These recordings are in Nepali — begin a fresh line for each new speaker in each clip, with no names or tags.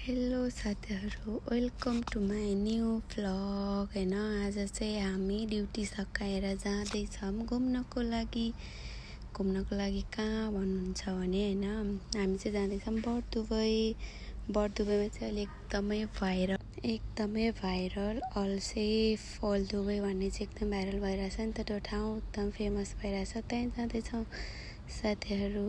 हेलो साथीहरू, welcome to my new vlog. होइन, आज चाहिँ हामी ड्युटी सकाएर जाँदैछौँ घुम्नको लागि कहाँ भन्नुहुन्छ भने होइन, हामी चाहिँ जाँदैछौँ बरदुबईमा चाहिँ अहिले एकदमै viral Al Seef Al Dubai भन्ने चाहिँ एकदम भाइरल भइरहेछ नि त। त्यो ठाउँ एकदम फेमस भइरहेछ, त्यहीँ जाँदैछौँ साथीहरू।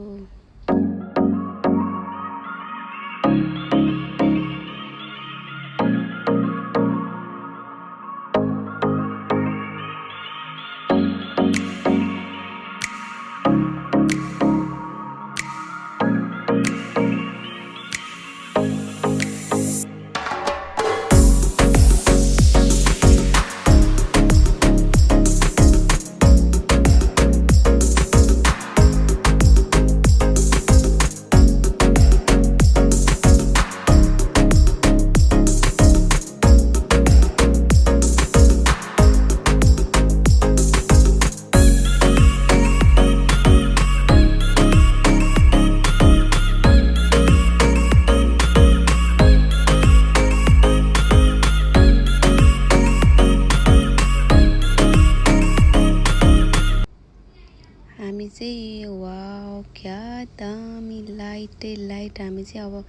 हामी चाहिँ वाउ क्या दामी लाइट हामी चाहिँ अब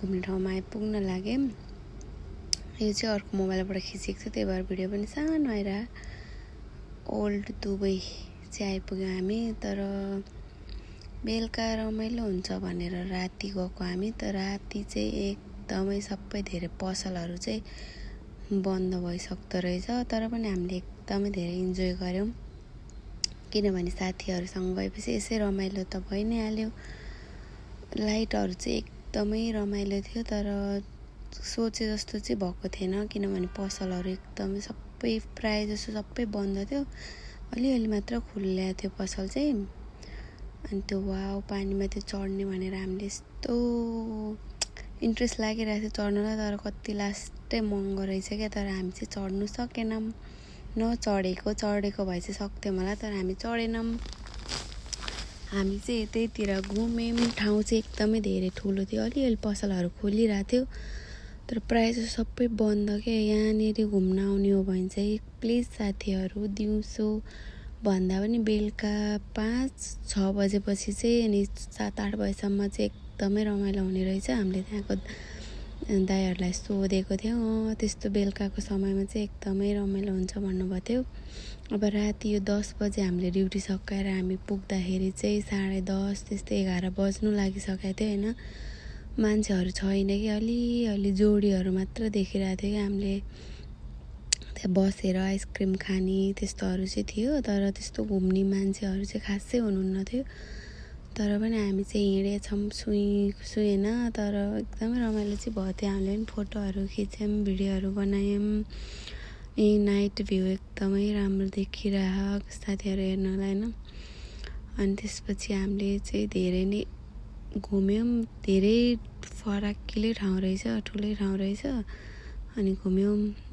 घुम्ने ठाउँमा आइपुग्न लाग्यौँ। यो चाहिँ अर्को मोबाइलबाट खिचेको थियो, त्यही भएर भिडियो पनि सानो आएर ओल्ड दुबई चाहिँ आइपुग्यौँ हामी। तर बेलुका रमाइलो हुन्छ भनेर राति गएको हामी, तर राति चाहिँ एकदमै सबै धेरै पसलहरू चाहिँ बन्द भइसक्दो रहेछ। तर पनि हामीले एकदमै धेरै इन्जोय गऱ्यौँ, किनभने साथीहरूसँग गएपछि यसै रमाइलो त भइ नै हाल्यो। लाइटहरू चाहिँ एकदमै रमाइलो थियो, तर सोचे जस्तो चाहिँ भएको थिएन, किनभने पसलहरू एकदमै सबै प्रायः जसो सबै बन्द थियो, अलिअलि मात्र खुल्ला थियो पसल चाहिँ। अनि त्यो वाउ पानीमा त्यो चढ्ने भनेर हामीले यस्तो इन्ट्रेस्ट लागिरहेको थियो चढ्नलाई, तर कति लास्टै महँगो रहेछ क्या। तर हामी चाहिँ चढ्नु सकेनौँ, चढेको भए चाहिँ सक्थ्यौँ होला, तर हामी चढेनौँ। हामी चाहिँ यतैतिर घुम्यौँ, ठाउँ चाहिँ एकदमै धेरै ठुलो थियो, अलिअलि पसलहरू खोलिरहेको थियो, तर प्रायः जस्तो सबै बन्द क्या। यहाँनिर घुम्न आउने हो भने चाहिँ प्लिज साथीहरू दिउँसो भन्दा पनि बेलुका 5-6 बजेपछि चाहिँ अनि 7-8 बजीसम्म चाहिँ एकदमै रमाइलो हुने रहेछ। हामीले त्यहाँको दाइहरूलाई सोधेको थियौँ, त्यस्तो बेलुकाको समयमा चाहिँ एकदमै रमाइलो हुन्छ भन्नुभएको थियो। अब राति यो 10 बजे हामीले ड्युटी सकाएर हामी पुग्दाखेरि चाहिँ 10:30 त्यस्तै 11 बज्नु लागिसकेको थियो होइन। मान्छेहरू छैन कि, अलि जोडीहरू मात्र देखिरहेको थियो कि। हामीले त्यहाँ बसेर आइसक्रिम खाने त्यस्तोहरू चाहिँ थियो, तर त्यस्तो घुम्ने मान्छेहरू चाहिँ खासै हुनुहुन्न थियो। तर पनि हामी चाहिँ हिँडेछौँ सुएन, तर एकदमै रमाइलो चाहिँ भयो थियो। हामीले पनि फोटोहरू खिच्यौँ, भिडियोहरू बनायौँ। यही नाइट भ्यू एकदमै राम्रो देखिरहेको साथीहरू हेर्नलाई होइन। अनि त्यसपछि हामीले चाहिँ धेरै नै घुम्यौँ, धेरै फराकिलो ठाउँ रहेछ, ठुलै ठाउँ रहेछ। अनि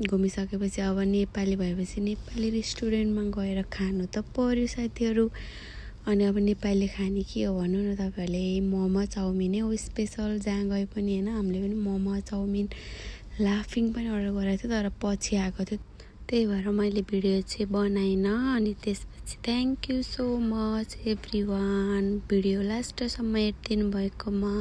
घुमिसकेपछि अब नेपाली भएपछि नेपाली रेस्टुरेन्टमा गएर खानु त पर्यो साथीहरू। अनि अब नेपाली खाने के हो भन्नु न तपाईँहरूले, मोमो चाउमिन हो स्पेसल, जहाँ गए पनि होइन। हामीले पनि मोमो चाउमिन लाफिङ पनि अर्डर गरेको थियो, तर पछि आएको थियो, त्यही भएर मैले भिडियो चाहिँ बनाइनँ। अनि त्यसपछि thank you so much everyone video लास्टसम्म हेरिदिनु भएकोमा।